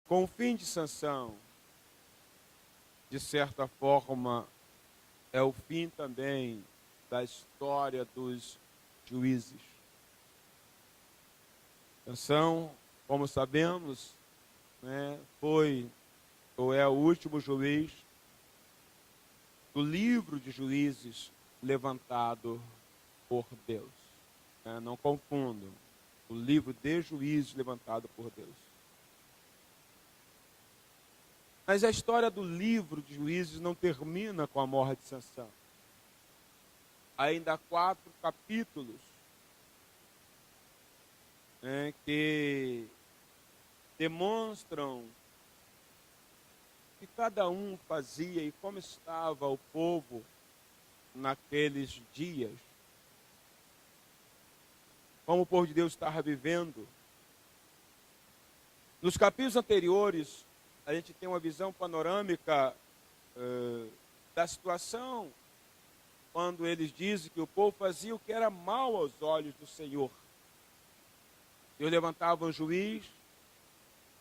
Com o fim de Sansão, de certa forma, é o fim também da história dos juízes. Sansão, como sabemos, foi ou é o último juiz do livro de Juízes levantado por Deus. Não confundam, o livro de Juízes levantado por Deus. Mas a história do livro de Juízes não termina com a morte de Sansão. Ainda há 4 capítulos que demonstram que cada um fazia e como estava o povo naqueles dias. Como o povo de Deus estava vivendo. Nos capítulos anteriores, a gente tem uma visão panorâmica da situação, quando eles dizem que o povo fazia o que era mal aos olhos do Senhor. Deus levantava um juiz,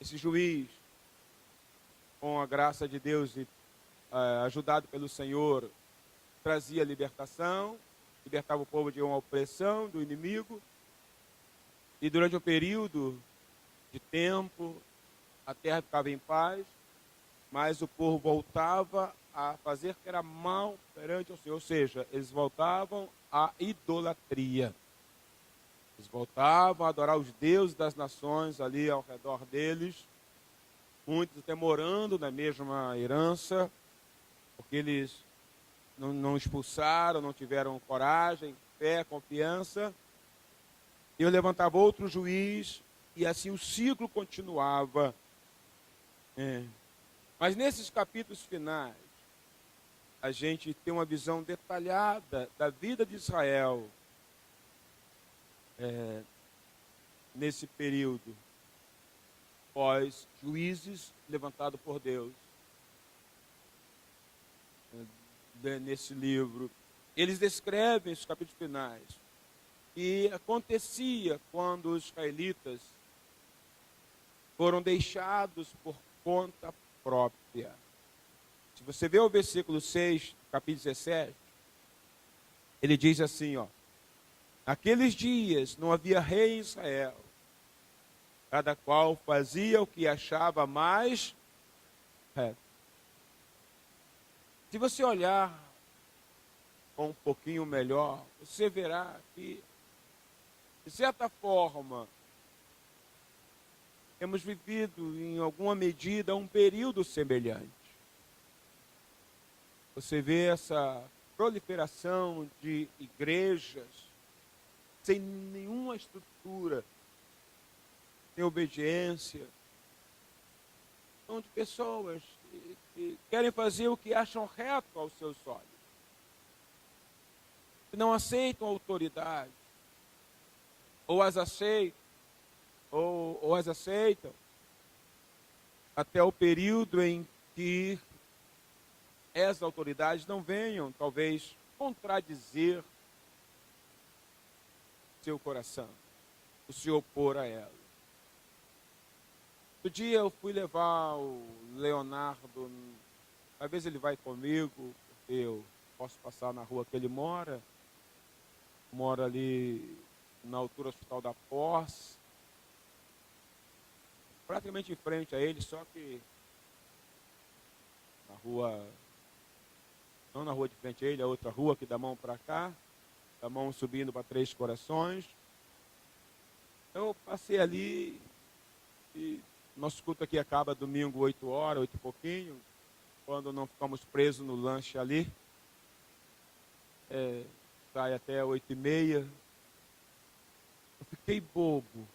esse juiz, com a graça de Deus e ajudado pelo Senhor, trazia libertação, libertava o povo de uma opressão do inimigo, e durante um período de tempo, a terra ficava em paz, mas o povo voltava a fazer o que era mal perante o Senhor, ou seja, eles voltavam à idolatria. Eles voltavam a adorar os deuses das nações ali ao redor deles, muitos até morando na mesma herança, porque eles não expulsaram, não tiveram coragem, fé, confiança. Eu levantava outro juiz e assim o ciclo continuava. Mas nesses capítulos finais, a gente tem uma visão detalhada da vida de Israel nesse período pós juízes levantado por Deus. Nesse livro, eles descrevem os capítulos finais. E acontecia quando os israelitas foram deixados por conta própria. Se você vê o versículo 6, capítulo 17, ele diz assim, naqueles dias não havia rei em Israel, cada qual fazia o que achava mais reto. Se você olhar com um pouquinho melhor, você verá que, de certa forma, temos vivido, em alguma medida, um período semelhante. Você vê essa proliferação de igrejas sem nenhuma estrutura, sem obediência. São de pessoas que querem fazer o que acham reto aos seus olhos, que não aceitam a autoridade, ou as aceitam, ou as aceitam até o período em que essas autoridades não venham, talvez, contradizer seu coração, o se opor a ela. Outro dia eu fui levar o Leonardo, às vezes ele vai comigo, porque eu posso passar na rua que ele mora ali na altura do Hospital da Posse, praticamente em frente a ele, só que na rua, não na rua de frente a ele, a outra rua que dá mão para cá, dá mão subindo para Três Corações. Eu passei ali e nosso culto aqui acaba domingo 8 horas, 8 e pouquinho, quando não ficamos presos no lanche ali, sai até 8h30. Eu fiquei bobo.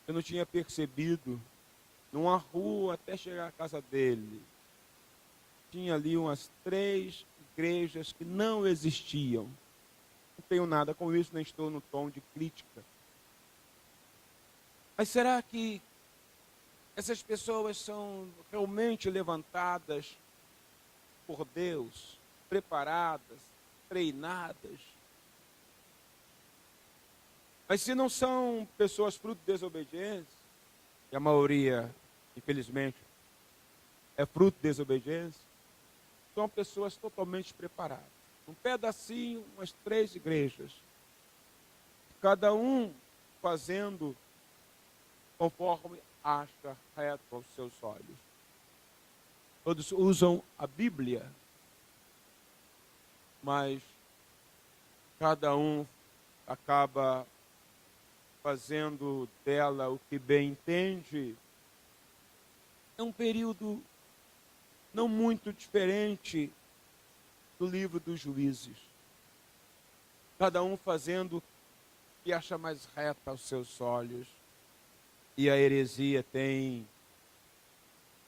Eu não tinha percebido, numa rua até chegar à casa dele, tinha ali umas 3 igrejas que não existiam. Não tenho nada com isso, nem estou no tom de crítica. Mas será que essas pessoas são realmente levantadas por Deus, preparadas, treinadas? Mas se não são pessoas fruto de desobediência, e a maioria infelizmente, é fruto de desobediência, são pessoas totalmente preparadas. Um pedacinho, umas 3 igrejas, cada um fazendo conforme acha reto aos seus olhos. Todos usam a Bíblia, mas cada um acaba fazendo dela o que bem entende. É um período não muito diferente do livro dos Juízes. Cada um fazendo o que acha mais reto aos seus olhos. E a heresia tem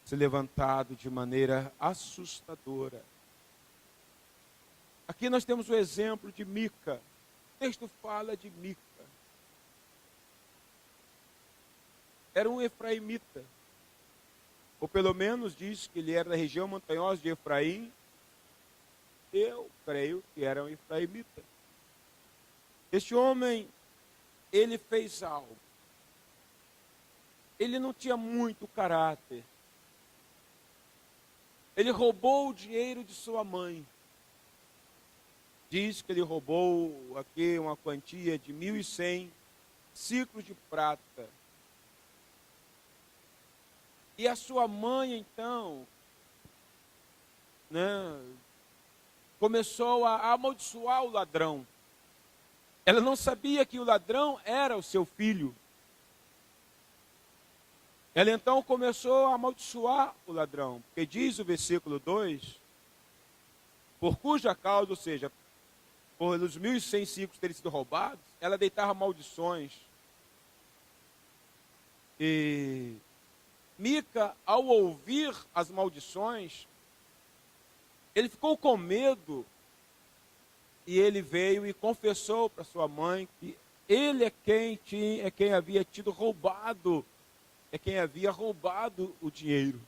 se levantado de maneira assustadora. Aqui nós temos o exemplo de Mica. O texto fala de Mica. Era um efraimita. Ou pelo menos diz que ele era da região montanhosa de Efraim. Eu creio que era um efraimita. Este homem, ele fez algo. Ele não tinha muito caráter. Ele roubou o dinheiro de sua mãe. Diz que ele roubou aqui uma quantia de 1.100 ciclos de prata. E a sua mãe, então, começou a amaldiçoar o ladrão. Ela não sabia que o ladrão era o seu filho. Ela então começou a amaldiçoar o ladrão, porque diz o versículo 2, por cuja causa, ou seja, por os 1.100 ciclos terem sido roubados, ela deitava maldições. E Mica, ao ouvir as maldições, ele ficou com medo e ele veio e confessou para sua mãe que ele é quem havia tido roubado, é quem havia roubado o dinheiro.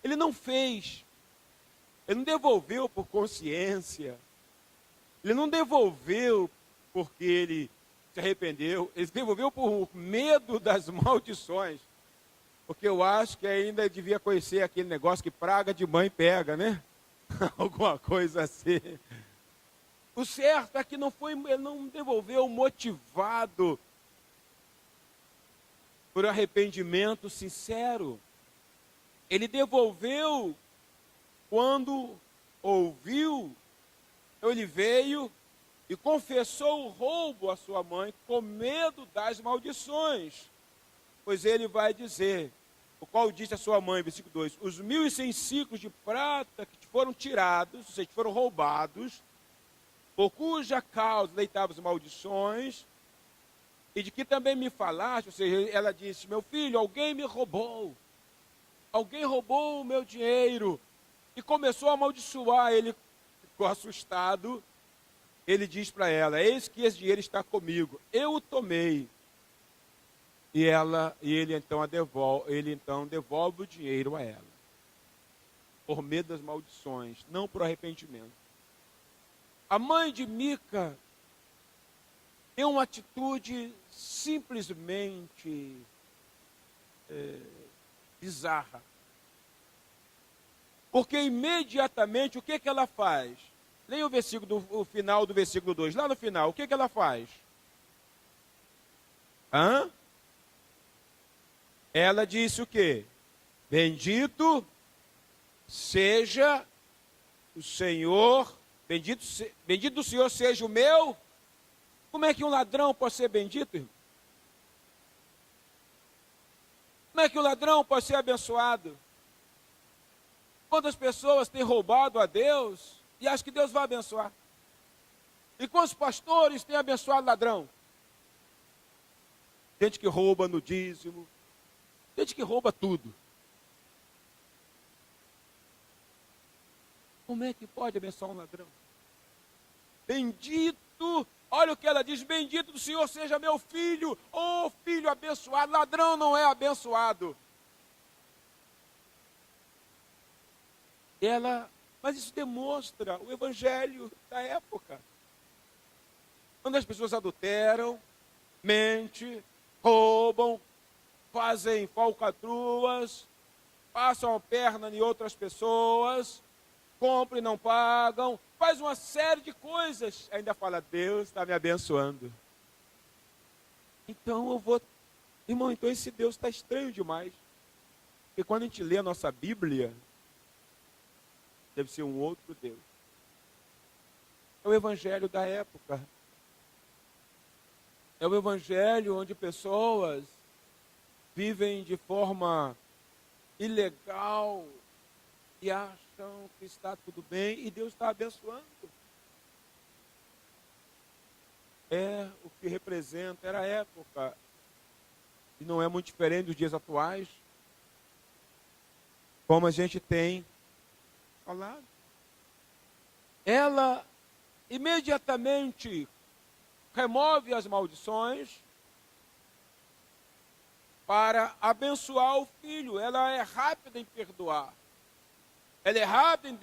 Ele não fez, ele não devolveu por consciência, ele não devolveu porque ele se arrependeu, ele devolveu por medo das maldições. Porque eu acho que ainda devia conhecer aquele negócio que praga de mãe pega, né? Alguma coisa assim. O certo é que ele não devolveu motivado por arrependimento sincero. Ele devolveu quando ouviu, ele veio e confessou o roubo à sua mãe com medo das maldições. Pois ele vai dizer, o qual disse a sua mãe, versículo 2, os 1.100 ciclos de prata que te foram tirados, ou seja, que foram roubados, por cuja causa deitavas maldições, e de que também me falaste, ou seja, ela disse, meu filho, alguém me roubou, alguém roubou o meu dinheiro, e começou a amaldiçoar, ele ficou assustado, ele diz para ela, eis que esse dinheiro está comigo, eu o tomei. E ele então devolve o dinheiro a ela. Por medo das maldições, não por arrependimento. A mãe de Mica tem uma atitude simplesmente bizarra. Porque imediatamente o que ela faz? Leia o final do versículo 2. Lá no final, o que ela faz? Ela disse o quê? Bendito seja o Senhor, bendito do Senhor seja o meu. Como é que um ladrão pode ser bendito, irmão? Como é que o ladrão pode ser abençoado? Quantas pessoas têm roubado a Deus e acham que Deus vai abençoar? E quantos pastores têm abençoado ladrão? Gente que rouba no dízimo, gente que rouba tudo. Como é que pode abençoar um ladrão? Bendito, olha o que ela diz, bendito do Senhor seja meu filho, oh filho abençoado, ladrão não é abençoado. Mas isso demonstra o evangelho da época. Quando as pessoas adulteram, mentem, roubam, fazem falcatruas, passam a perna em outras pessoas, compram e não pagam, faz uma série de coisas, ainda fala, Deus está me abençoando. Então eu vou, irmão, então esse Deus está estranho demais. Porque quando a gente lê a nossa Bíblia, deve ser um outro Deus. É o evangelho da época. É o evangelho onde pessoas vivem de forma ilegal e acham que está tudo bem e Deus está abençoando. É o que representa, era a época, e não é muito diferente dos dias atuais, como a gente tem falado. Ela imediatamente remove as maldições para abençoar o filho. Ela é rápida em perdoar. Ela é rápida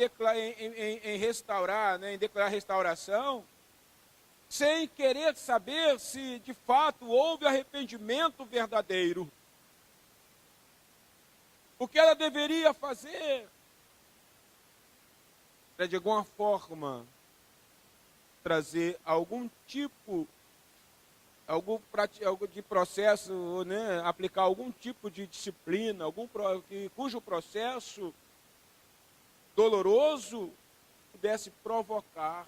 em restaurar, né, em declarar restauração, sem querer saber se de fato houve arrependimento verdadeiro. O que ela deveria fazer é, de alguma forma, trazer algum tipo, algo de processo, né, aplicar algum tipo de disciplina, cujo processo doloroso pudesse provocar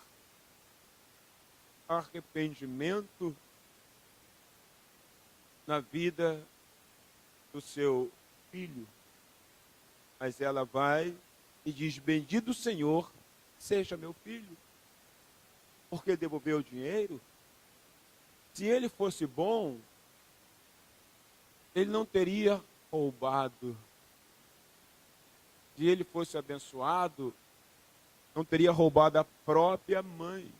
arrependimento na vida do seu filho. Mas ela vai e diz, bendito o Senhor, seja meu filho. Porque devolveu o dinheiro? Se ele fosse bom, ele não teria roubado. Se ele fosse abençoado, não teria roubado a própria mãe.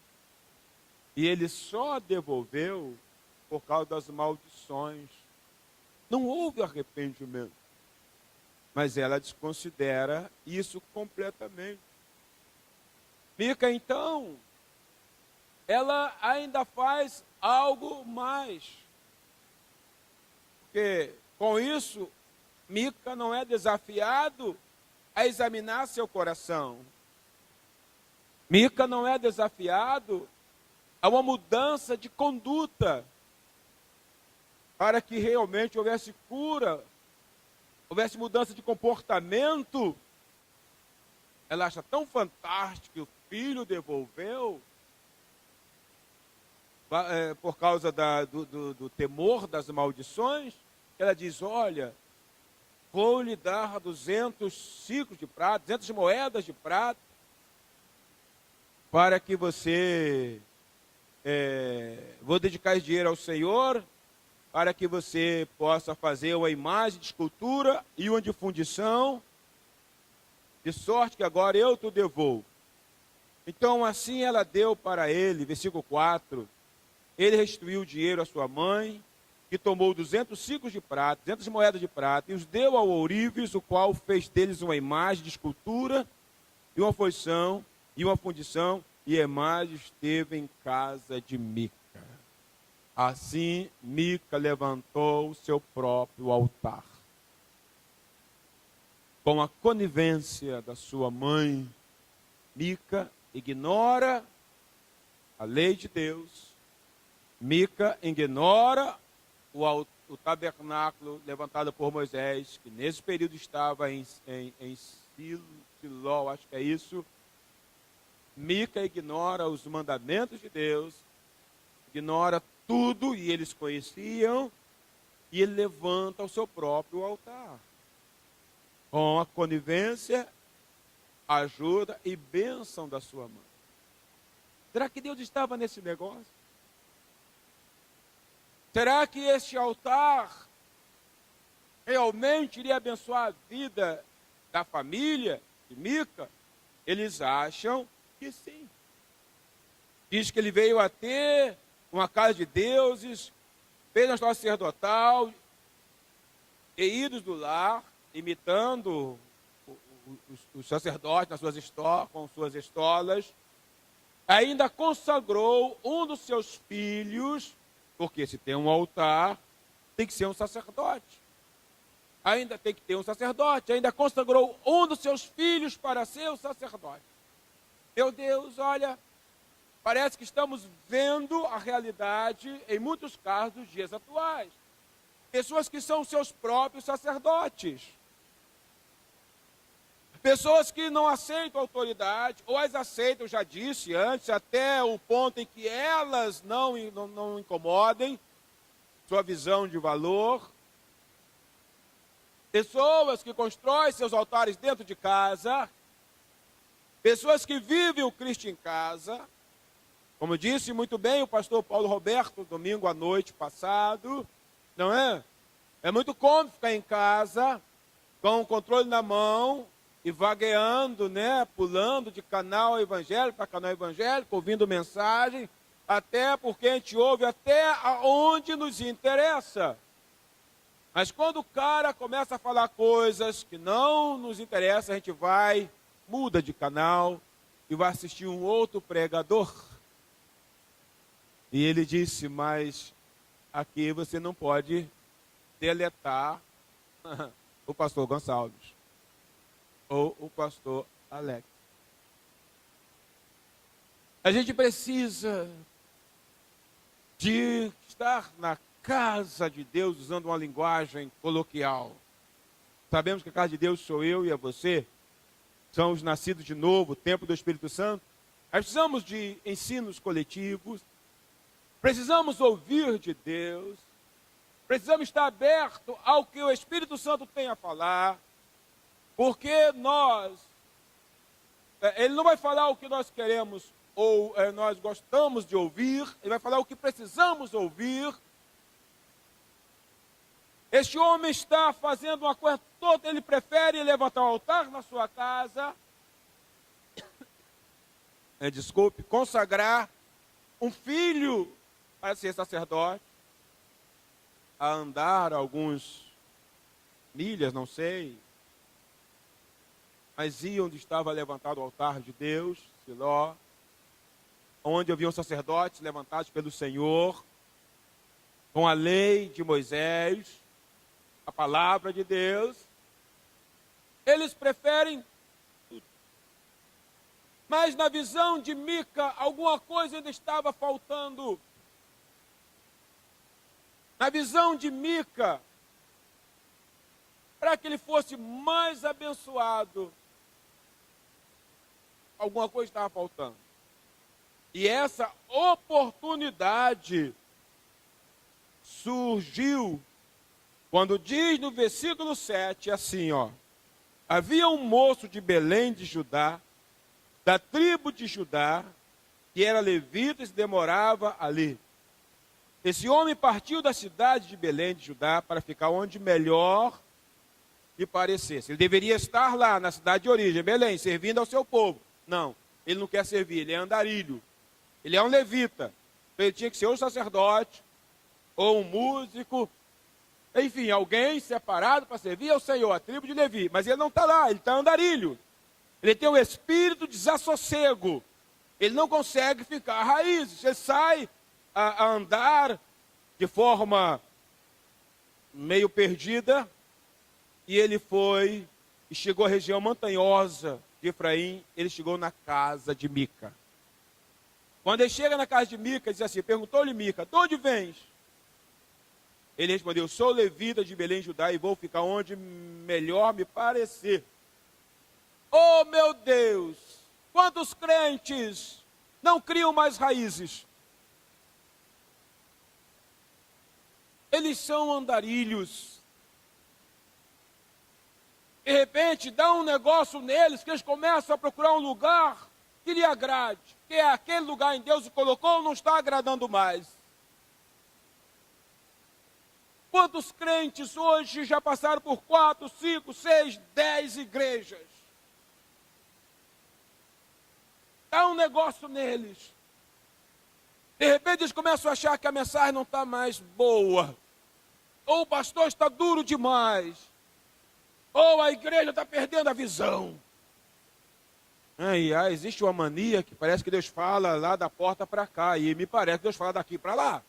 E ele só devolveu por causa das maldições. Não houve arrependimento. Mas ela desconsidera isso completamente. Mica, então, ela ainda faz algo mais. Porque, com isso, Mica não é desafiado a examinar seu coração. Mica não é desafiado a uma mudança de conduta, para que realmente houvesse cura, houvesse mudança de comportamento. Ela acha tão fantástico que o filho devolveu, por causa do temor das maldições. Ela diz, olha, vou lhe dar 200 ciclos de prata, 200 moedas de prata, para que você, vou dedicar esse dinheiro ao Senhor, para que você possa fazer uma imagem de escultura e uma de fundição, de sorte que agora eu te devolvo. Então assim ela deu para ele, versículo 4, ele restituiu o dinheiro à sua mãe, que tomou 200 ciclos de prata, 200 moedas de prata, e os deu ao ourives, o qual fez deles uma imagem de escultura, e uma foição, e uma fundição, e a imagem esteve em casa de Mica. Assim, Mica levantou o seu próprio altar. Com a conivência da sua mãe, Mica ignora a lei de Deus. Mica ignora o tabernáculo levantado por Moisés, que nesse período estava em Siló, acho que é isso. Mica ignora os mandamentos de Deus, ignora tudo, e eles conheciam, e ele levanta o seu próprio altar. Com a conivência, ajuda e bênção da sua mãe. Será que Deus estava nesse negócio? Será que este altar realmente iria abençoar a vida da família de Mica? Eles acham que sim. Diz que ele veio a ter uma casa de deuses, fez um ritual sacerdotal, e ídolos do lar, imitando os sacerdotes com suas estolas. Ainda consagrou um dos seus filhos, porque se tem um altar, tem que ser um sacerdote. ainda tem que ter um sacerdote, ainda consagrou um dos seus filhos para ser o sacerdote. Meu Deus, olha, parece que estamos vendo a realidade, em muitos casos, dos dias atuais. Pessoas que são seus próprios sacerdotes. Pessoas que não aceitam autoridade, ou as aceitam, já disse antes, até o ponto em que elas não incomodem sua visão de valor. Pessoas que constroem seus altares dentro de casa. Pessoas que vivem o Cristo em casa. Como disse muito bem o pastor Paulo Roberto, domingo à noite passado, não é? É muito cômodo ficar em casa, com o controle na mão, e vagueando, né? Pulando de canal evangélico para canal evangélico, ouvindo mensagem, até porque a gente ouve até onde nos interessa. Mas quando o cara começa a falar coisas que não nos interessam, a gente vai, muda de canal e vai assistir um outro pregador. E ele disse, mas aqui você não pode deletar o pastor Gonçalves ou o pastor Alex. A gente precisa de estar na casa de Deus usando uma linguagem coloquial. Sabemos que a casa de Deus sou eu e é você. São os nascidos de novo, o templo do Espírito Santo. Nós precisamos de ensinos coletivos. Precisamos ouvir de Deus, precisamos estar abertos ao que o Espírito Santo tem a falar, porque ele não vai falar o que nós queremos ou nós gostamos de ouvir, ele vai falar o que precisamos ouvir. Este homem está fazendo uma coisa toda, ele prefere levantar um altar na sua casa, consagrar um filho para ser sacerdote, a andar alguns milhas, não sei, mas ia onde estava levantado o altar de Deus, Siló, onde haviam sacerdotes levantados pelo Senhor, com a lei de Moisés, a palavra de Deus. Eles preferem tudo. Mas na visão de Mica, alguma coisa ainda estava faltando. Na visão de Mica, para que ele fosse mais abençoado, alguma coisa estava faltando. E essa oportunidade surgiu quando diz no versículo 7, assim, ó: havia um moço de Belém de Judá, da tribo de Judá, que era levita e se demorava ali. Esse homem partiu da cidade de Belém de Judá para ficar onde melhor lhe parecesse. Ele deveria estar lá na cidade de origem, Belém, servindo ao seu povo. Não, ele não quer servir, ele é andarilho. Ele é um levita. Então ele tinha que ser ou um sacerdote, ou um músico, enfim, alguém separado para servir ao Senhor, a tribo de Levi. Mas ele não está lá, ele está andarilho. Ele tem um espírito de desassossego. Ele não consegue ficar raízes. Ele sai a andar de forma meio perdida, e ele foi e chegou à região montanhosa de Efraim. Ele chegou na casa de Mica. Quando ele chega na casa de Mica, diz assim, perguntou-lhe Mica, de onde vens? Ele respondeu, sou levita de Belém, Judá, e vou ficar onde melhor me parecer. Oh, meu Deus! Quantos crentes não criam mais raízes? Eles são andarilhos. De repente, dá um negócio neles, que eles começam a procurar um lugar que lhe agrade. Que é aquele lugar em Deus que colocou, não está agradando mais. Quantos crentes hoje já passaram por 4, 5, 6, 10 igrejas? Dá um negócio neles. De repente eles começam a achar que a mensagem não está mais boa. Ou o pastor está duro demais. Ou a igreja está perdendo a visão. Existe uma mania que parece que Deus fala lá da porta para cá. E me parece que Deus fala daqui para lá.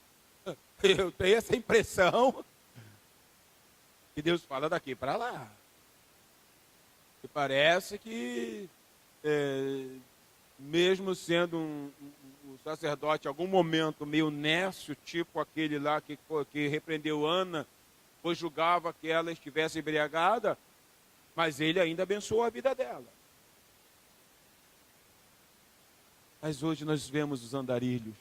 Eu tenho essa impressão. E Deus fala daqui para lá. E parece que, mesmo sendo um sacerdote, em algum momento meio nércio, tipo aquele lá que repreendeu Ana, pois julgava que ela estivesse embriagada, mas ele ainda abençoou a vida dela. Mas hoje nós vemos os andarilhos.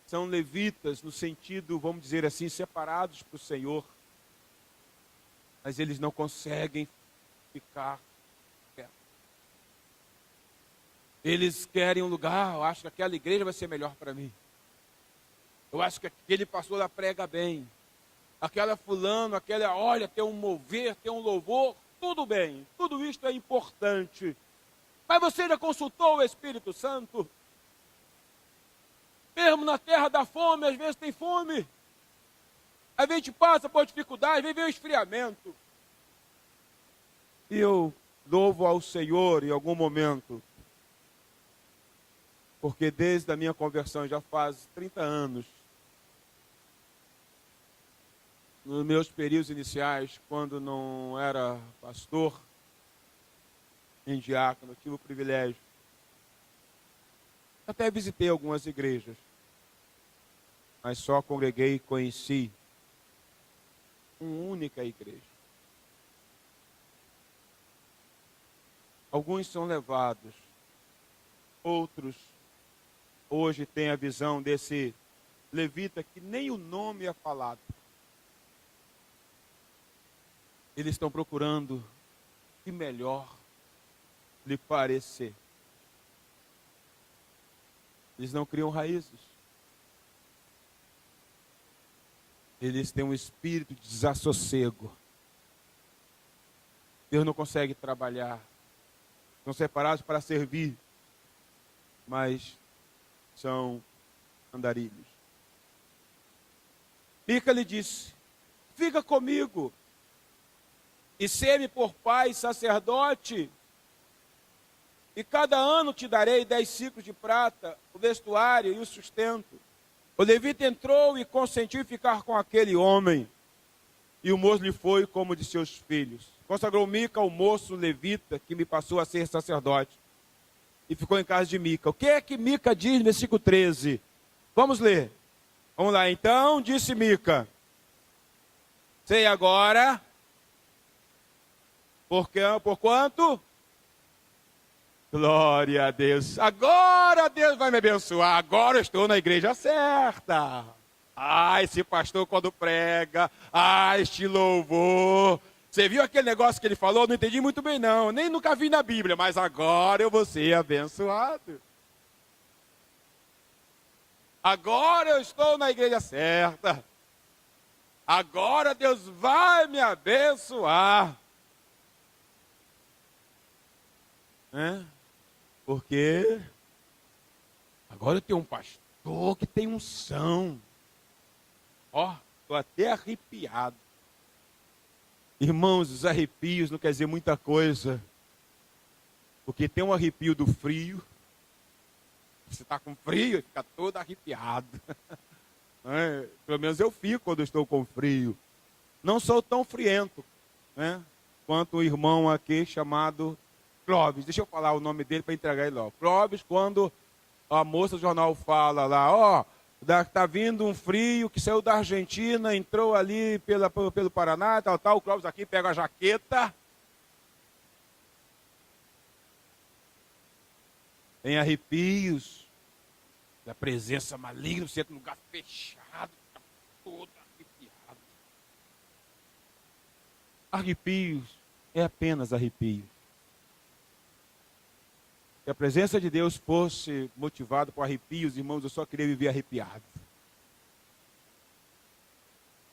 São levitas no sentido, vamos dizer assim, separados para o Senhor. Mas eles não conseguem ficar perto. Eles querem um lugar, eu acho que aquela igreja vai ser melhor para mim. Eu acho que aquele pastor lá prega bem. Aquela fulano, aquela, olha, tem um mover, tem um louvor, tudo bem. Tudo isso é importante. Mas você já consultou o Espírito Santo? Mesmo na terra da fome, às vezes tem fome. Às vezes a gente passa por dificuldade, vem ver o esfriamento. E eu louvo ao Senhor em algum momento, porque desde a minha conversão, já faz 30 anos, nos meus períodos iniciais, quando não era pastor, em diácono, eu tive o privilégio. Até visitei algumas igrejas, mas só congreguei e conheci uma única igreja. Alguns são levados, outros hoje têm a visão desse levita que nem o nome é falado. Eles estão procurando o que melhor lhe parecer. Eles não criam raízes. Eles têm um espírito de desassossego. Deus não consegue trabalhar. São separados para servir, mas são andarilhos. Mica lhe disse: fica comigo e sê-me por pai e sacerdote, e cada ano te darei 10 ciclos de prata, o vestuário e o sustento. O levita entrou e consentiu em ficar com aquele homem, e o moço lhe foi como de seus filhos. Consagrou Mica ao moço levita, que me passou a ser sacerdote, e ficou em casa de Mica. O que é que Mica diz no versículo 13? Vamos ler. Vamos lá. Então disse Mica: sei agora, por quanto? Glória a Deus. Agora Deus vai me abençoar. Agora eu estou na igreja certa. Ah, esse pastor quando prega. Ah, este louvor. Você viu aquele negócio que ele falou? Não entendi muito bem não. Nem nunca vi na Bíblia. Mas agora eu vou ser abençoado. Agora eu estou na igreja certa. Agora Deus vai me abençoar. Porque agora eu tenho um pastor que tem unção. Ó, estou até arrepiado. Irmãos, os arrepios não quer dizer muita coisa. Porque tem um arrepio do frio. Você está com frio e fica todo arrepiado. Pelo menos eu fico quando eu estou com frio. Não sou tão friento, quanto o irmão aqui chamado Clóvis. Deixa eu falar o nome dele para entregar ele lá. Clóvis, quando a moça do jornal fala lá, tá vindo um frio que saiu da Argentina, entrou ali pelo Paraná, tal. O Clóvis aqui pega a jaqueta. Tem arrepios da presença maligna, você entra num lugar fechado, está todo arrepiado. Arrepios é apenas arrepio. Se a presença de Deus fosse motivada por arrepios, irmãos, eu só queria viver arrepiado.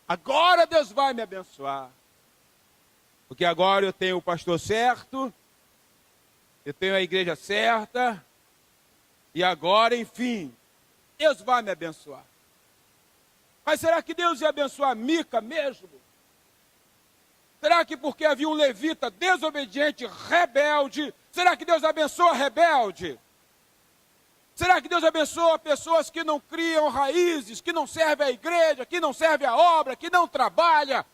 Agora Deus vai me abençoar. Porque agora eu tenho o pastor certo, eu tenho a igreja certa, e agora, enfim, Deus vai me abençoar. Mas será que Deus ia abençoar Mica mesmo? Será que porque havia um levita desobediente, rebelde, será que Deus abençoa rebelde? Será que Deus abençoa pessoas que não criam raízes, que não servem à igreja, que não servem à obra, que não trabalham?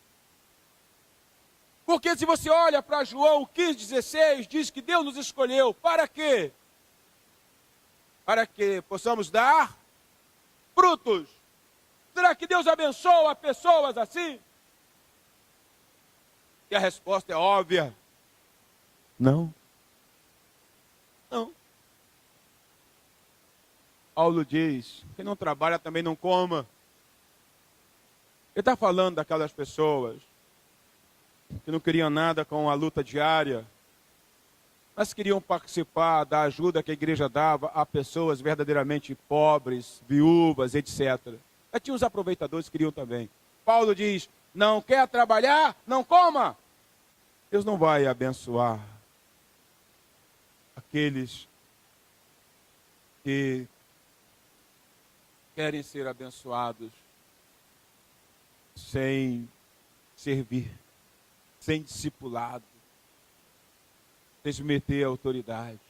Porque se você olha para João 15,16, diz que Deus nos escolheu. Para quê? Para que possamos dar frutos. Será que Deus abençoa pessoas assim? E a resposta é óbvia. Não. Não. Paulo diz, quem não trabalha também não coma. Ele está falando daquelas pessoas que não queriam nada com a luta diária, mas queriam participar da ajuda que a igreja dava a pessoas verdadeiramente pobres, viúvas, etc. Mas tinha os aproveitadores que queriam também. Paulo diz, não quer trabalhar, não coma. Deus não vai abençoar aqueles que querem ser abençoados sem servir, sem discipulado, sem submeter à autoridade.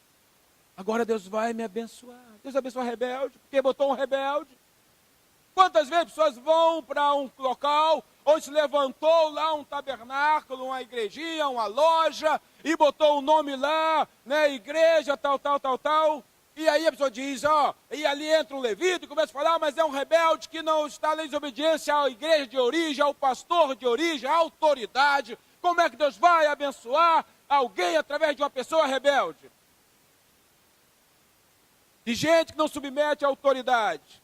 Agora Deus vai me abençoar. Deus abençoa rebelde, porque botou um rebelde. Quantas vezes pessoas vão para um local onde se levantou lá um tabernáculo, uma igrejinha, uma loja, e botou o nome lá, né, igreja, tal, e aí a pessoa diz, e ali entra um levita e começa a falar, mas é um rebelde que não está em desobediência à igreja de origem, ao pastor de origem, à autoridade. Como é que Deus vai abençoar alguém através de uma pessoa rebelde? De gente que não submete à autoridade,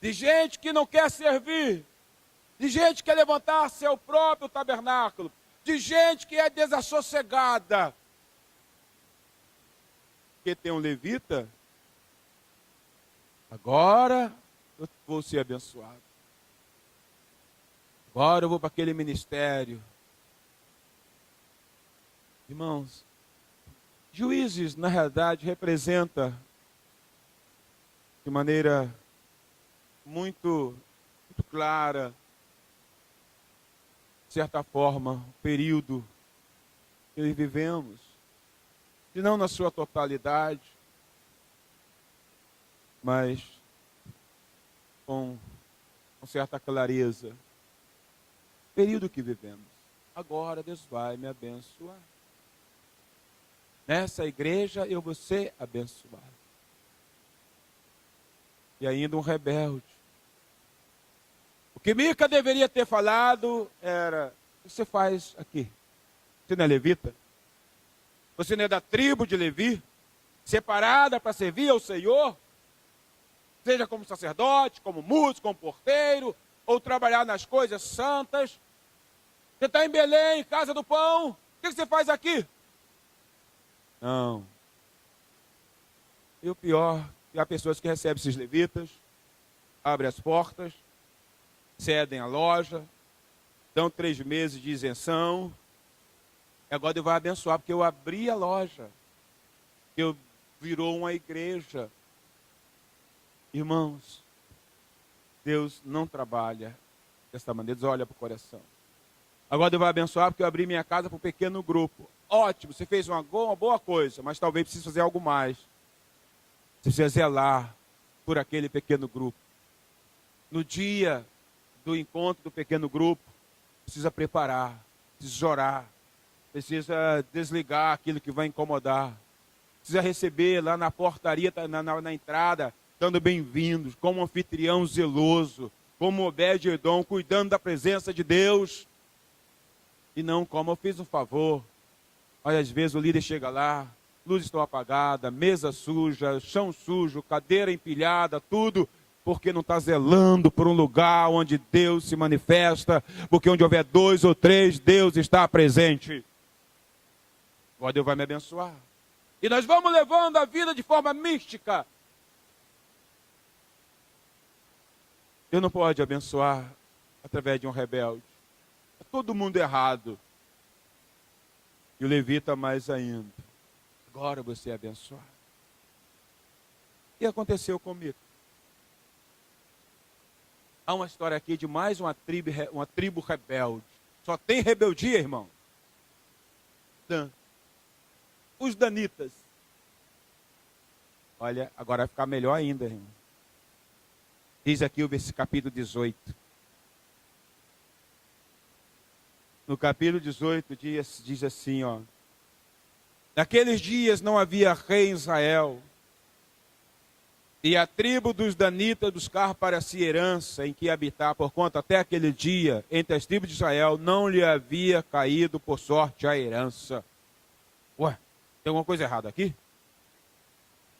de gente que não quer servir, de gente que quer levantar seu próprio tabernáculo, de gente que é desassossegada. Porque tem um levita, agora eu vou ser abençoado. Agora eu vou para aquele ministério. Irmãos, Juízes, na realidade, representa de maneira muito clara, de certa forma, o período que vivemos, se não na sua totalidade, mas com certa clareza, o período que vivemos. Agora Deus vai me abençoar. Nessa igreja eu vou ser abençoado. E ainda um rebelde. O que Mica deveria ter falado era, o que você faz aqui? Você não é levita? Você não é da tribo de Levi? Separada para servir ao Senhor? Seja como sacerdote, como músico, como porteiro, ou trabalhar nas coisas santas. Você está em Belém, casa do pão. O que você faz aqui? Não. E o pior, há pessoas que recebem esses levitas, abrem as portas, cedem a loja, dão 3 meses de isenção. E agora Deus vai abençoar, porque eu abri a loja. Eu virou uma igreja. Irmãos, Deus não trabalha dessa maneira. Deus olha para o coração. Agora Deus vai abençoar, porque eu abri minha casa para um pequeno grupo. Ótimo, você fez uma boa coisa, mas talvez precise fazer algo mais. Você precisa zelar por aquele pequeno grupo. No dia do encontro do pequeno grupo, precisa preparar, precisa orar, precisa desligar aquilo que vai incomodar, precisa receber lá na portaria, na entrada, dando bem-vindos, como um anfitrião zeloso, como Obed-Edom, cuidando da presença de Deus. E não como eu fiz um favor. Olha, às vezes o líder chega lá, luzes estão apagadas, mesa suja, chão sujo, cadeira empilhada, tudo, porque não está zelando por um lugar onde Deus se manifesta, porque onde houver 2 ou 3, Deus está presente. Agora Deus vai me abençoar. E nós vamos levando a vida de forma mística. Deus não pode abençoar através de um rebelde. É todo mundo errado. E o levita mais ainda. Agora você é abençoado. O que aconteceu comigo? Há uma história aqui de mais uma tribo rebelde. Só tem rebeldia, irmão. Dan. Os danitas. Olha, agora vai ficar melhor ainda, irmão. Diz aqui o capítulo 18. no capítulo 18, diz assim, ó. Naqueles dias não havia rei em Israel, e a tribo dos danitas buscar para si herança em que habitar, porquanto até aquele dia, entre as tribos de Israel, não lhe havia caído por sorte a herança. Ué, tem alguma coisa errada aqui?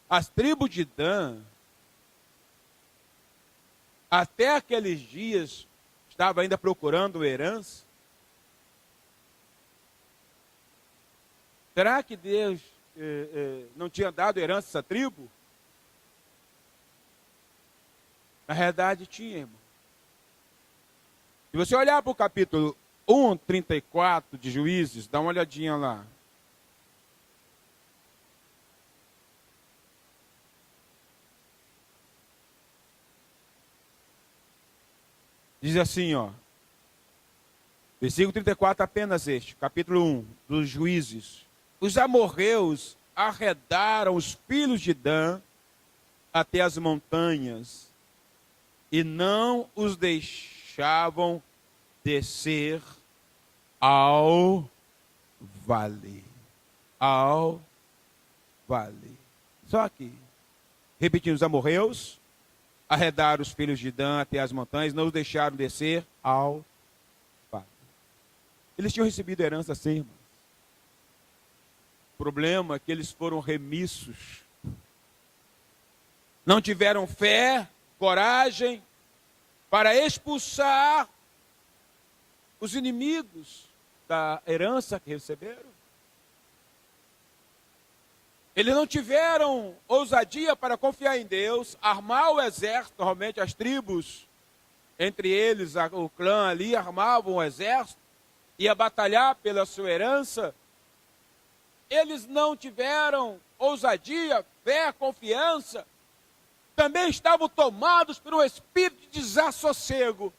As tribos de Dan, até aqueles dias, estavam ainda procurando herança? Será que Deus não tinha dado herança a essa tribo? Na realidade tinha, irmão. Se você olhar para o capítulo 1, 34 de Juízes, dá uma olhadinha lá. Diz assim, ó. Versículo 34, apenas este, capítulo 1, dos Juízes. Os amorreus arredaram os filhos de Dan até as montanhas e não os deixavam descer ao vale. Ao vale. Só que, repetindo, os amorreus arredaram os filhos de Dan até as montanhas, não os deixaram descer ao vale. Eles tinham recebido herança sim, irmão. O problema é que eles foram remissos. Não tiveram fé, coragem para expulsar os inimigos da herança que receberam. Eles não tiveram ousadia para confiar em Deus, armar o exército. Normalmente as tribos, entre eles o clã ali, armavam o exército, ia batalhar pela sua herança. Eles não tiveram ousadia, fé, confiança. Também estavam tomados por um espírito de desassossego.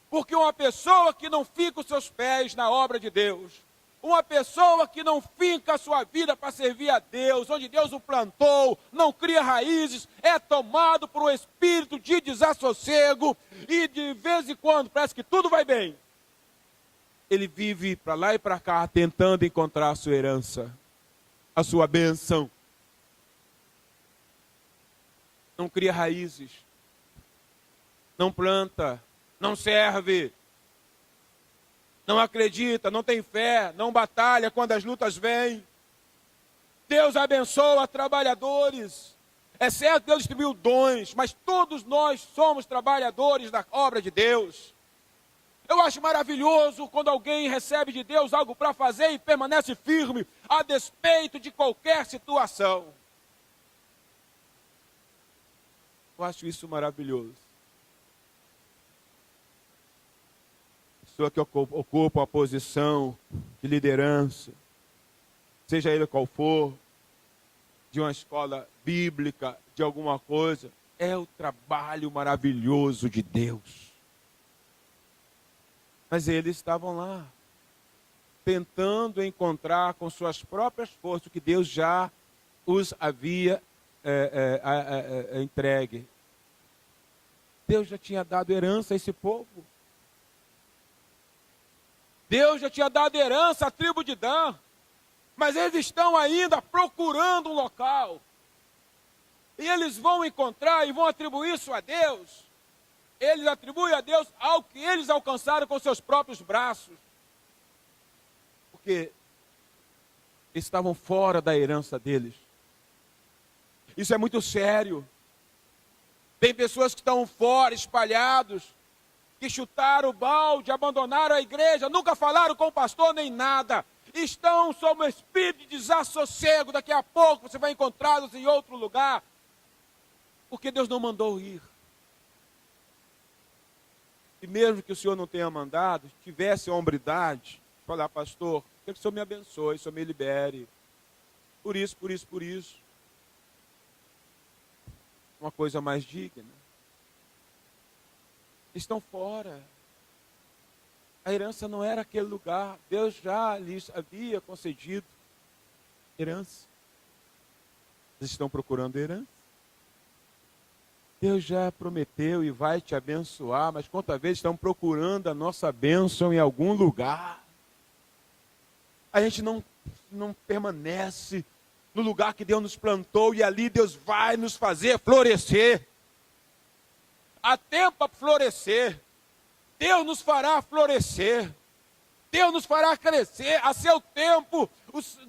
Porque uma pessoa que não fica os seus pés na obra de Deus, uma pessoa que não finca a sua vida para servir a Deus, onde Deus o plantou, não cria raízes, é tomado por um espírito de desassossego e de vez em quando parece que tudo vai bem. Ele vive para lá e para cá tentando encontrar a sua herança, a sua bênção. Não cria raízes, não planta, não serve, não acredita, não tem fé, não batalha quando as lutas vêm. Deus abençoa trabalhadores. É certo, Deus distribuiu dons, mas todos nós somos trabalhadores da obra de Deus. Eu acho maravilhoso quando alguém recebe de Deus algo para fazer e permanece firme, a despeito de qualquer situação. Eu acho isso maravilhoso. Pessoa que ocupa uma posição de liderança, seja ele qual for, de uma escola bíblica, de alguma coisa, é o trabalho maravilhoso de Deus. Mas eles estavam lá, tentando encontrar com suas próprias forças o que Deus já os havia entregue. Deus já tinha dado herança a esse povo. Deus já tinha dado herança à tribo de Dan. Mas eles estão ainda procurando um local. E eles vão encontrar e vão atribuir isso a Deus. Eles atribuem a Deus algo que eles alcançaram com seus próprios braços. Porque estavam fora da herança deles. Isso é muito sério. Tem pessoas que estão fora, espalhados, que chutaram o balde, abandonaram a igreja, nunca falaram com o pastor nem nada. Estão sob um espírito de desassossego. Daqui a pouco você vai encontrá-los em outro lugar. Porque Deus não mandou ir. E mesmo que o Senhor não tenha mandado, tivesse a hombridade, falar, pastor, quero que o Senhor me abençoe, o Senhor me libere. Por isso, por isso, por isso. Uma coisa mais digna. Estão fora. A herança não era aquele lugar. Deus já lhes havia concedido herança. Eles estão procurando herança. Deus já prometeu e vai te abençoar, mas quantas vezes estão procurando a nossa bênção em algum lugar? A gente não permanece no lugar que Deus nos plantou e ali Deus vai nos fazer florescer. Há tempo para florescer. Deus nos fará florescer. Deus nos fará crescer a seu tempo.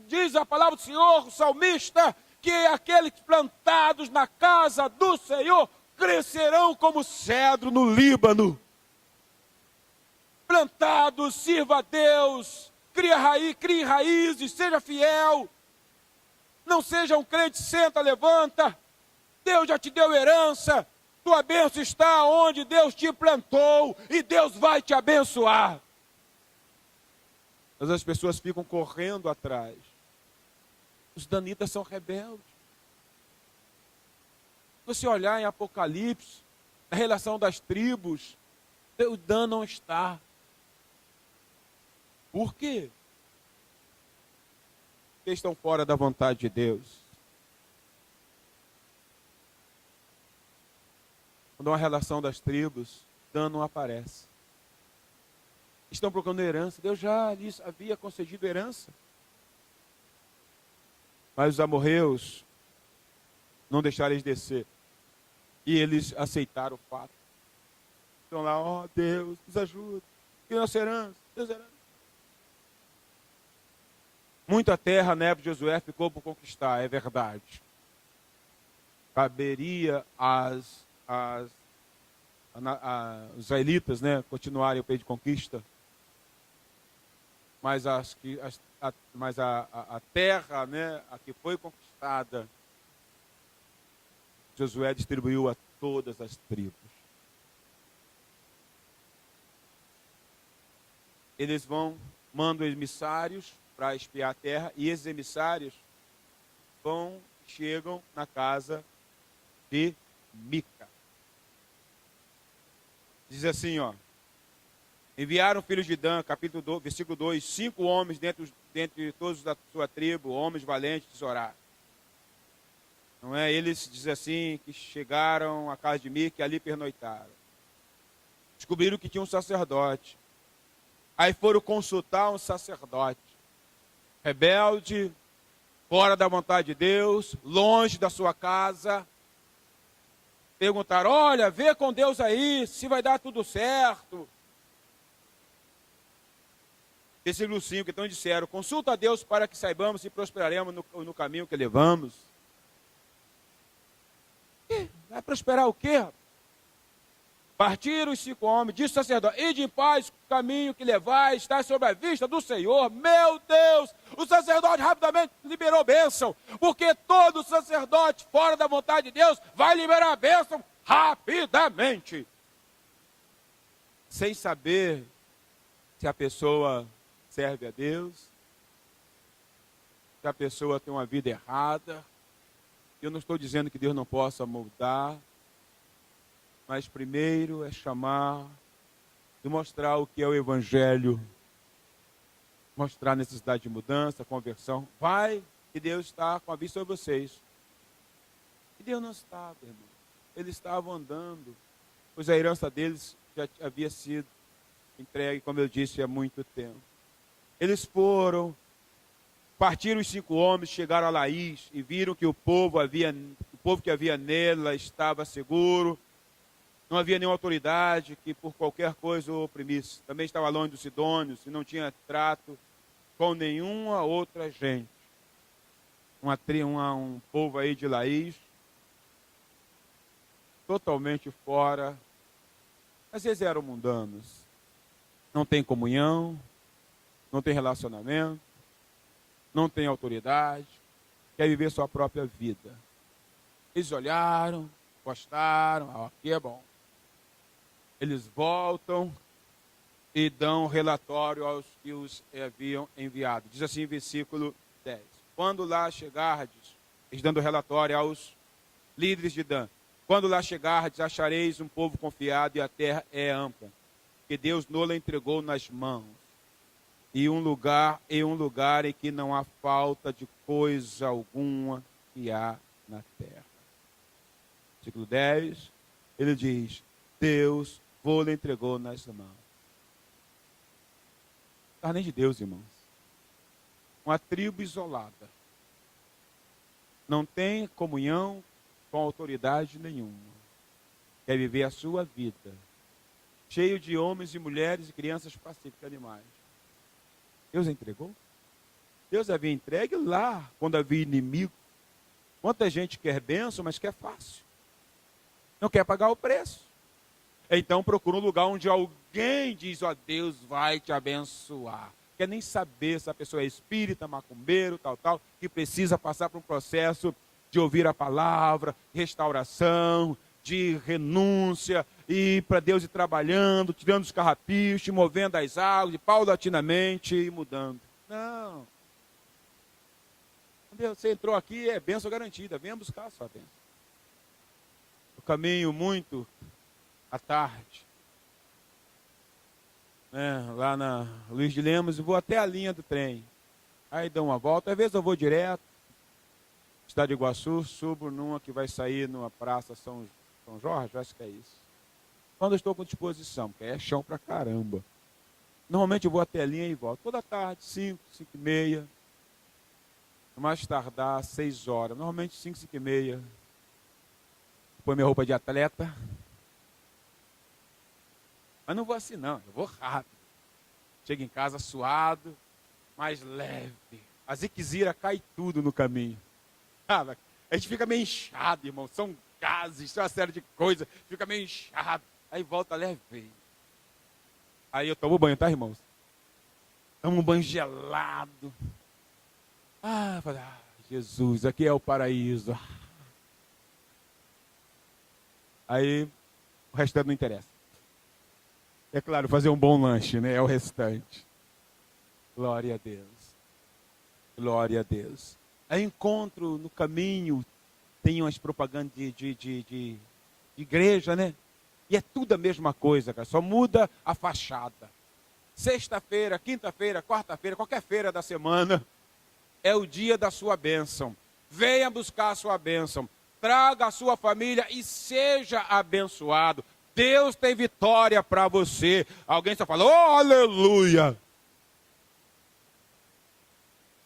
Diz a palavra do Senhor, o salmista, que aqueles plantados na casa do Senhor crescerão como cedro no Líbano. Plantados, sirva a Deus, crie raízes, seja fiel. Não seja um crente, senta, levanta. Deus já te deu herança. Tua bênção está onde Deus te plantou e Deus vai te abençoar. Mas as pessoas ficam correndo atrás. Os danitas são rebeldes. Se você olhar em Apocalipse, a relação das tribos, o Dan não está. Por quê? Porque estão fora da vontade de Deus. Quando há uma relação das tribos, Dan não aparece. Estão procurando herança. Deus já lhes havia concedido herança. Mas os amorreus não deixaram eles descer. E eles aceitaram o fato. Estão lá, ó Deus, nos ajuda. Que nossa herança, Deus herança. Muita terra na época de Josué ficou por conquistar, é verdade. Caberia os israelitas, né, continuarem o período de conquista. Mas a terra, né, a que foi conquistada, Josué distribuiu a todas as tribos. Eles mandam emissários para espiar a terra, e esses emissários chegam na casa de Mica. Diz assim, ó. Enviaram filhos de Dan, capítulo 2, versículo 2, 5 homens dentre todos da sua tribo, homens valentes de Zorá. Não é? Eles, diz assim, que chegaram à casa de Mica e ali pernoitaram. Descobriram que tinha um sacerdote. Aí foram consultar um sacerdote. Rebelde, fora da vontade de Deus, longe da sua casa. Perguntaram, olha, vê com Deus aí, se vai dar tudo certo. Versículo 5, então disseram, consulta a Deus para que saibamos se prosperaremos no caminho que levamos. Vai prosperar o quê? Partiram os 5 homens, disse o sacerdote, ide em paz, o caminho que levai está sob a vista do Senhor. Meu Deus! O sacerdote rapidamente liberou bênção, porque todo sacerdote fora da vontade de Deus vai liberar a bênção rapidamente. Sem saber se a pessoa serve a Deus, se a pessoa tem uma vida errada. Eu não estou dizendo que Deus não possa moldar, mas primeiro é chamar e mostrar o que é o Evangelho, mostrar a necessidade de mudança, conversão. Vai, que Deus está com a vista sobre vocês. E Deus não estava, irmão. Eles estavam andando, pois a herança deles já havia sido entregue, como eu disse, há muito tempo. Eles foram, partiram os 5 homens, chegaram a Laís e viram que o povo que havia nela estava seguro. Não havia nenhuma autoridade que por qualquer coisa o oprimisse. Também estava longe dos sidônios e não tinha trato com nenhuma outra gente. Um povo aí de Laís, totalmente fora. Às vezes eram mundanos. Não tem comunhão, não tem relacionamento, não tem autoridade, quer viver sua própria vida. Eles olharam, gostaram, aqui é bom. Eles voltam e dão relatório aos que os haviam enviado. Diz assim, versículo 10. Quando lá chegardes, eles dando relatório aos líderes de Dan. Quando lá chegardes, achareis um povo confiado e a terra é ampla, que Deus nola entregou nas mãos. E um lugar em que não há falta de coisa alguma que há na terra. Versículo 10. ele diz: Deus vou-lhe entregou nas mãos. Não estava nem de Deus, irmãos. Uma tribo isolada. Não tem comunhão com autoridade nenhuma. Quer viver a sua vida. Cheio de homens e mulheres e crianças pacíficas, animais. Deus entregou? Deus havia entregue lá, quando havia inimigo. Quanta gente quer bênção, mas quer fácil. Não quer pagar o preço. Então procura um lugar onde alguém diz: ó, Deus vai te abençoar. Quer nem saber se a pessoa é espírita, macumbeiro, tal, que precisa passar por um processo de ouvir a palavra, restauração, de renúncia, e para Deus ir trabalhando, tirando os carrapichos, movendo as águas, paulatinamente e mudando. Não. Deus, você entrou aqui, é bênção garantida, venha buscar a sua bênção. Eu caminho muito à tarde, lá na Luiz de Lemos, e vou até a linha do trem. Aí dou uma volta, às vezes eu vou direto, Estado de Iguaçu, subo numa que vai sair numa praça São Jorge, acho que é isso. Quando eu estou com disposição, porque é chão pra caramba. Normalmente eu vou até a linha e volto. Toda tarde, 5, 5h30. Mais tardar, 6 horas. Normalmente 5, 5h30. Põe minha roupa de atleta. Mas não vou assim não, eu vou rápido. Chego em casa suado, mais leve. A ziquezira cai tudo no caminho. Ah, a gente fica meio inchado, irmão. São gases, são uma série de coisas. Fica meio inchado. Aí volta leve. Aí eu tomo banho, tá, irmãos? Tomo um banho gelado. Jesus, aqui é o paraíso. Aí o restante não interessa. É claro, fazer um bom lanche, né? É o restante. Glória a Deus. Glória a Deus. Aí encontro no caminho, tem umas propagandas de igreja, né? E é tudo a mesma coisa, cara. Só muda a fachada. Sexta-feira, quinta-feira, quarta-feira, qualquer feira da semana, é o dia da sua bênção. Venha buscar a sua bênção. Traga a sua família e seja abençoado. Deus tem vitória para você. Alguém só fala: oh, aleluia.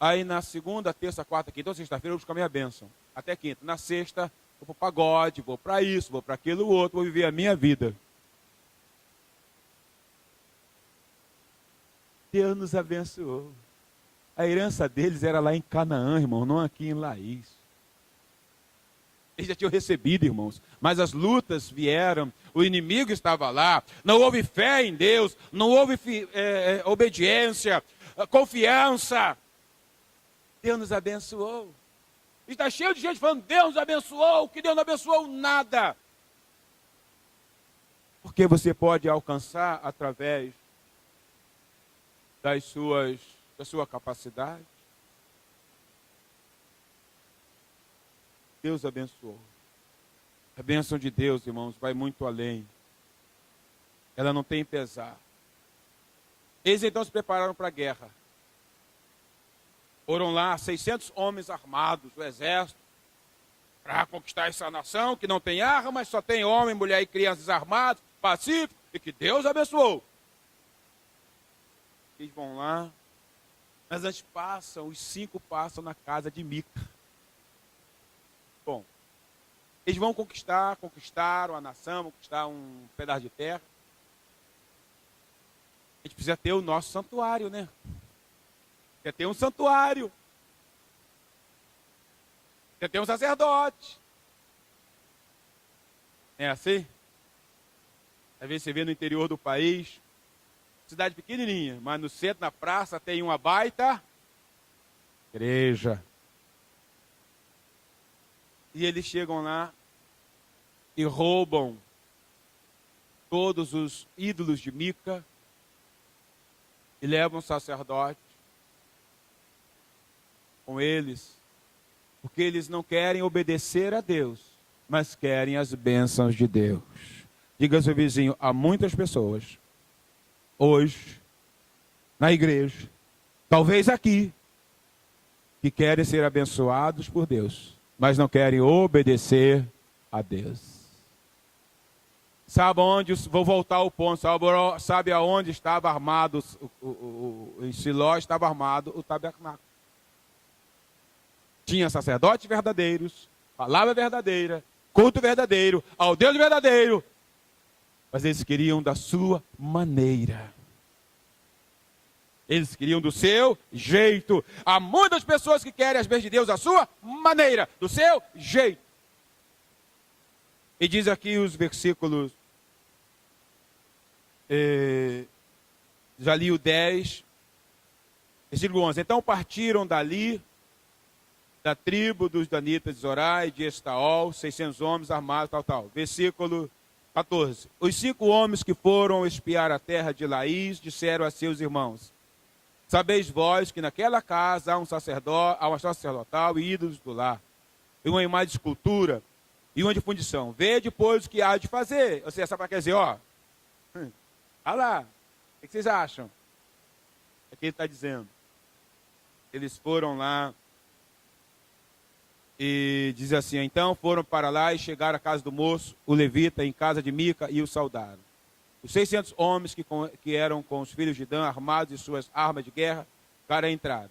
Aí na segunda, terça, quarta, quinta, ou sexta-feira eu busco a minha bênção. Até quinta. Na sexta, vou para o pagode, vou para isso, vou para aquilo outro, vou viver a minha vida. Deus nos abençoou. A herança deles era lá em Canaã, irmão, não aqui em Laís. Eles já tinham recebido, irmãos, mas as lutas vieram, o inimigo estava lá, não houve fé em Deus, não houve obediência, confiança. Deus nos abençoou. Está cheio de gente falando: Deus nos abençoou, que Deus não abençoou nada. Porque você pode alcançar através da sua capacidade. Deus abençoou. A bênção de Deus, irmãos, vai muito além. Ela não tem pesar. Eles então se prepararam para a guerra. Foram lá 600 homens armados, o exército, para conquistar essa nação que não tem armas, só tem homem, mulher e crianças armados, pacífico, e que Deus abençoou. Eles vão lá, mas antes os 5 passam na casa de Mica. Bom, eles vão conquistaram a nação, conquistar um pedaço de terra. A gente precisa ter o nosso santuário, né? Quer ter um santuário. Quer ter um sacerdote. É assim? Às vezes você vê no interior do país, cidade pequenininha, mas no centro, na praça, tem uma baita igreja. E eles chegam lá e roubam todos os ídolos de Mica e levam o sacerdote com eles, porque eles não querem obedecer a Deus, mas querem as bênçãos de Deus. Diga ao seu vizinho: há muitas pessoas hoje na igreja, talvez aqui, que querem ser abençoados por Deus, mas não querem obedecer a Deus. Sabe onde, vou voltar ao ponto, sabe aonde estava armado, em Siló estava armado o tabernáculo. Tinha sacerdotes verdadeiros, palavra verdadeira, culto verdadeiro, ao Deus verdadeiro. Mas eles queriam da sua maneira. Eles queriam do seu jeito. Há muitas pessoas que querem as bênçãos de Deus da sua maneira, do seu jeito. E diz aqui os versículos, já li o 10, versículo 11. Então partiram dali, da tribo dos danitas de Zorá e de Estaol, 600 homens armados, tal. Versículo 14. Os 5 homens que foram espiar a terra de Laís disseram a seus irmãos: sabeis vós que naquela casa há um sacerdote, há uma sacerdotal e ídolos do lar, e uma imagem de escultura e uma de fundição. Vê depois o que há de fazer. Ou seja, essa para quer dizer, olha lá, o que vocês acham? Aqui ele está dizendo. Eles foram lá e diz assim: então foram para lá e chegaram à casa do moço, o levita, em casa de Mica, e o saudaram. Os 600 homens que eram com os filhos de Dan, armados de suas armas de guerra, ficaram à entrada.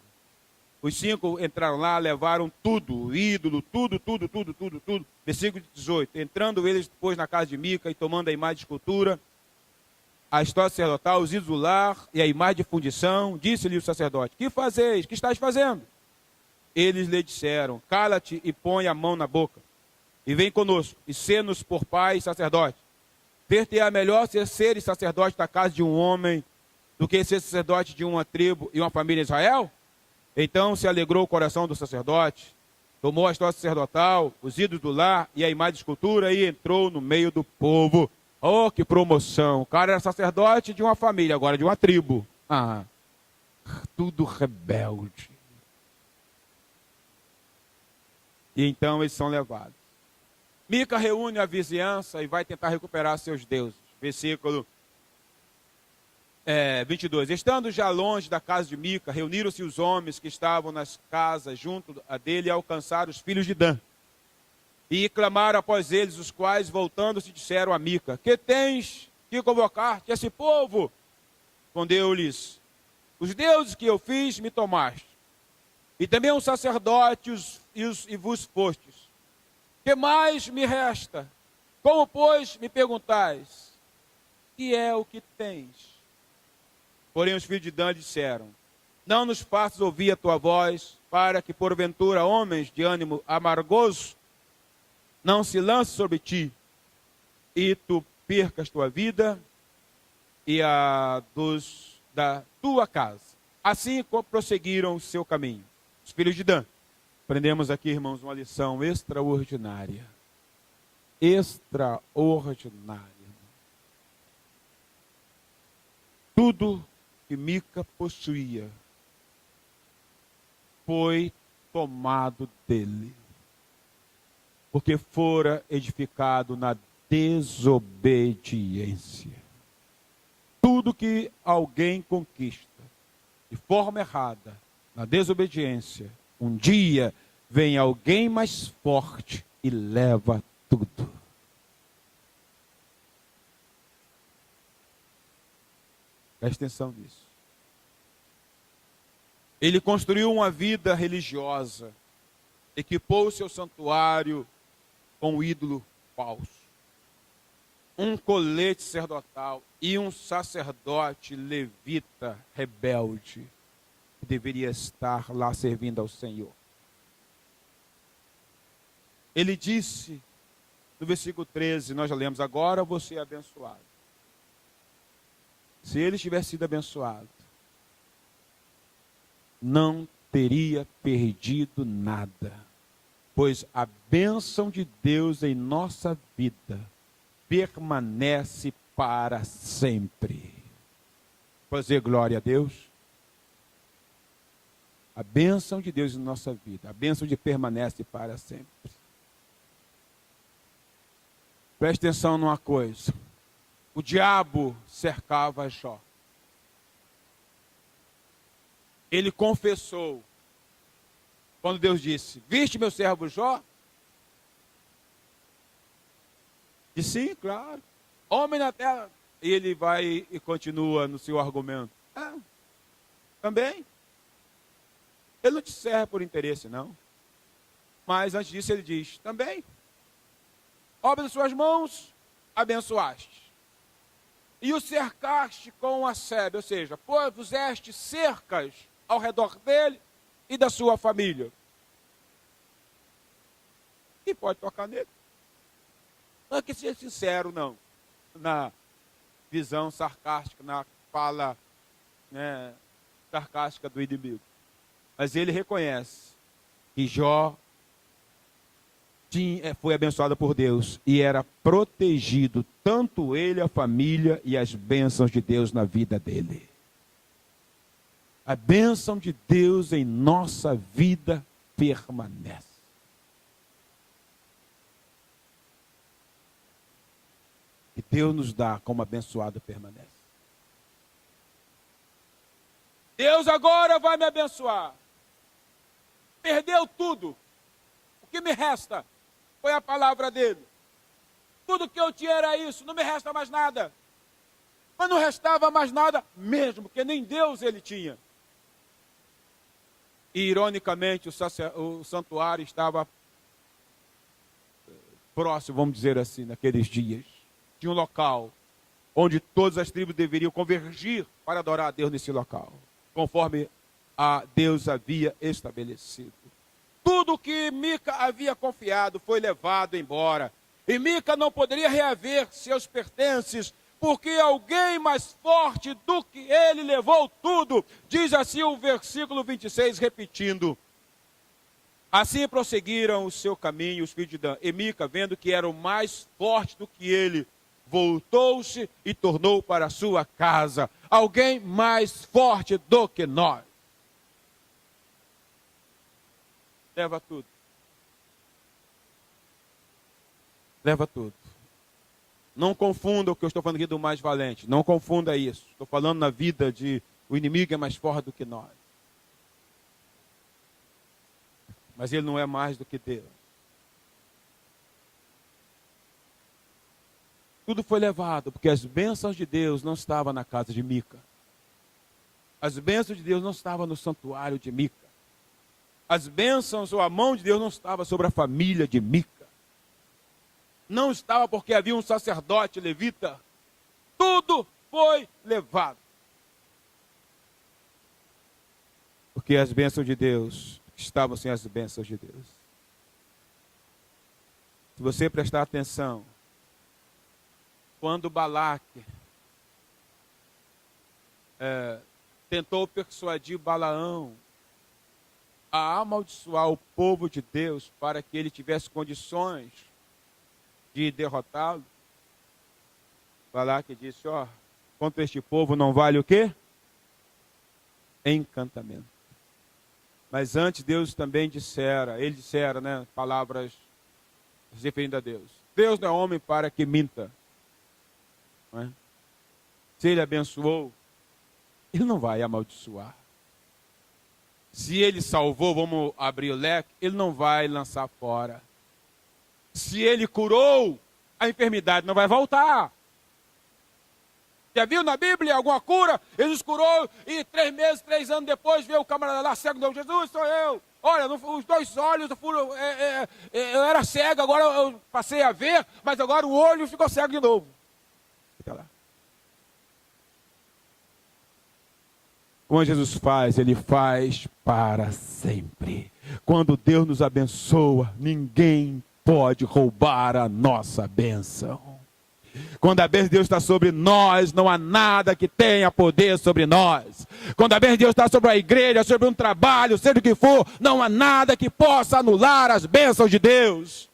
Os 5 entraram lá, levaram tudo, o ídolo, tudo. Versículo 18. Entrando eles depois na casa de Mica e tomando a imagem de escultura, a história sacerdotal, os ídolos do lar e a imagem de fundição, disse-lhe o sacerdote: que fazeis? Que estás fazendo? Eles lhe disseram: cala-te e põe a mão na boca, e vem conosco, e sê-nos por pai e sacerdote. Ver-te-á melhor ser sacerdote da casa de um homem do que ser sacerdote de uma tribo e uma família de Israel? Então se alegrou o coração do sacerdote, tomou a história sacerdotal, os ídolos do lar e a imagem de escultura e entrou no meio do povo. Oh, que promoção! O cara era sacerdote de uma família, agora de uma tribo. Tudo rebelde. E então eles são levados. Mica reúne a vizinhança e vai tentar recuperar seus deuses. Versículo 22. Estando já longe da casa de Mica, reuniram-se os homens que estavam nas casas junto a dele e alcançaram os filhos de Dan. E clamaram após eles, os quais, voltando-se, disseram a Mica: que tens que convocar-te esse povo? Respondeu-lhes: os deuses que eu fiz me tomaste, e também um sacerdote e vos fostes. Que mais me resta? Como, pois, me perguntais: que é o que tens? Porém os filhos de Dan disseram: não nos faças ouvir a tua voz, para que porventura homens de ânimo amargoso não se lancem sobre ti, e tu percas tua vida e a da tua casa. Assim prosseguiram o seu caminho. Os filhos de Dan. Aprendemos aqui, irmãos, uma lição extraordinária. Extraordinária. Tudo que Mica possuía foi tomado dele, porque fora edificado na desobediência. Tudo que alguém conquista de forma errada, na desobediência, um dia vem alguém mais forte e leva tudo. Preste atenção nisso. Ele construiu uma vida religiosa, equipou o seu santuário com um ídolo falso, um colete sacerdotal e um sacerdote levita rebelde, que deveria estar lá servindo ao Senhor. Ele disse, no versículo 13, nós já lemos: agora você é abençoado. Se ele tivesse sido abençoado, não teria perdido nada, pois a bênção de Deus em nossa vida permanece para sempre. Fazer glória a Deus. A bênção de Deus em nossa vida, a bênção de permanece para sempre. Preste atenção numa coisa. O diabo cercava Jó. Ele confessou, quando Deus disse: viste meu servo Jó? Disse: sim, claro. Homem na terra. E ele vai e continua no seu argumento. Também. Ele não te serve por interesse, não. Mas antes disso ele diz, também. Obra de suas mãos, abençoaste. E o cercaste com a sebe, ou seja, puseste cercas ao redor dele e da sua família. Quem pode tocar nele? Não é que seja sincero, não. Na visão sarcástica, na fala sarcástica do inimigo. Mas ele reconhece que Jó foi abençoado por Deus e era protegido, tanto ele, a família e as bênçãos de Deus na vida dele. A bênção de Deus em nossa vida permanece. E Deus nos dá como abençoado permanece. Deus agora vai me abençoar. Perdeu tudo. O que me resta foi a palavra dele. Tudo que eu tinha era isso, não me resta mais nada. Mas não restava mais nada mesmo, porque nem Deus ele tinha. E ironicamente o santuário estava próximo, vamos dizer assim, naqueles dias. Tinha um local onde todas as tribos deveriam convergir para adorar a Deus nesse local, conforme a Deus havia estabelecido. Tudo que Mica havia confiado foi levado embora. E Mica não poderia reaver seus pertences, porque alguém mais forte do que ele levou tudo. Diz assim o versículo 26, repetindo. Assim prosseguiram o seu caminho os filhos de Dan. E Mica, vendo que era o mais forte do que ele, voltou-se e tornou para a sua casa. Alguém mais forte do que nós. Leva tudo. Leva tudo. Não confunda o que eu estou falando aqui do mais valente. Não confunda isso. Estou falando na vida de o inimigo é mais forte do que nós. Mas ele não é mais do que Deus. Tudo foi levado, porque as bênçãos de Deus não estavam na casa de Mica. As bênçãos de Deus não estavam no santuário de Mica. As bênçãos ou a mão de Deus não estava sobre a família de Mica. Não estava porque havia um sacerdote levita. Tudo foi levado. Porque as bênçãos de Deus estavam sem as bênçãos de Deus. Se você prestar atenção, quando Balaque tentou persuadir Balaão a amaldiçoar o povo de Deus para que ele tivesse condições de derrotá-lo, Balaque disse, contra este povo não vale o quê? Encantamento. Mas antes Deus também dissera, palavras referindo a Deus. Deus não é homem para que minta. Não é? Se ele abençoou, ele não vai amaldiçoar. Se ele salvou, vamos abrir o leque, ele não vai lançar fora. Se ele curou, a enfermidade não vai voltar. Já viu na Bíblia alguma cura? Jesus curou e 3 meses, 3 anos depois, veio o camarada lá cego, não, Jesus, sou eu. Olha, os 2 olhos, eu era cego, agora eu passei a ver, mas agora o olho ficou cego de novo. Fica lá. Como Jesus faz, ele faz para sempre. Quando Deus nos abençoa, ninguém pode roubar a nossa bênção. Quando a bênção de Deus está sobre nós, não há nada que tenha poder sobre nós. Quando a bênção de Deus está sobre a igreja, sobre um trabalho, seja o que for, não há nada que possa anular as bênçãos de Deus.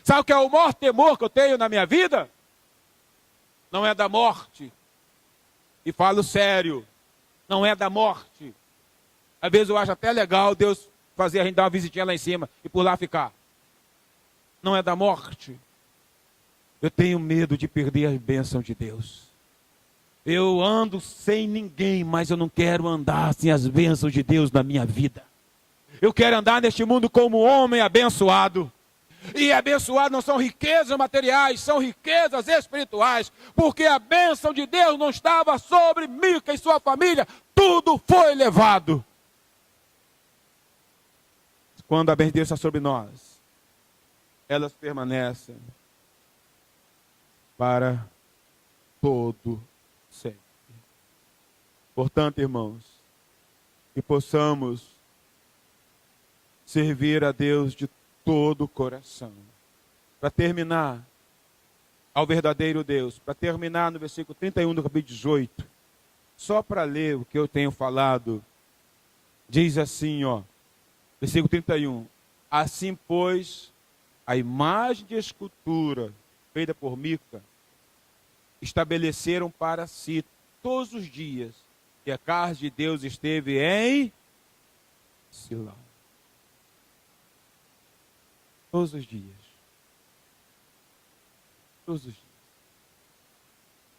Sabe o que é o maior temor que eu tenho na minha vida? Não é da morte. E falo sério. Não é da morte. Às vezes eu acho até legal Deus fazer a gente dar uma visitinha lá em cima e por lá ficar. Não é da morte. Eu tenho medo de perder a bênção de Deus. Eu ando sem ninguém, mas eu não quero andar sem as bênçãos de Deus na minha vida. Eu quero andar neste mundo como homem abençoado. E abençoado não são riquezas materiais, são riquezas espirituais, porque a bênção de Deus não estava sobre Mica e sua família, tudo foi levado. Quando a bênção de Deus está sobre nós, elas permanecem para todo sempre. Portanto, irmãos, que possamos servir a Deus de todo o coração. Para terminar, ao verdadeiro Deus, para terminar no versículo 31 do capítulo 18, só para ler o que eu tenho falado, diz assim, versículo 31, assim, pois, a imagem de escultura feita por Mica, estabeleceram para si todos os dias que a casa de Deus esteve em Siló. Todos os dias. Todos os dias.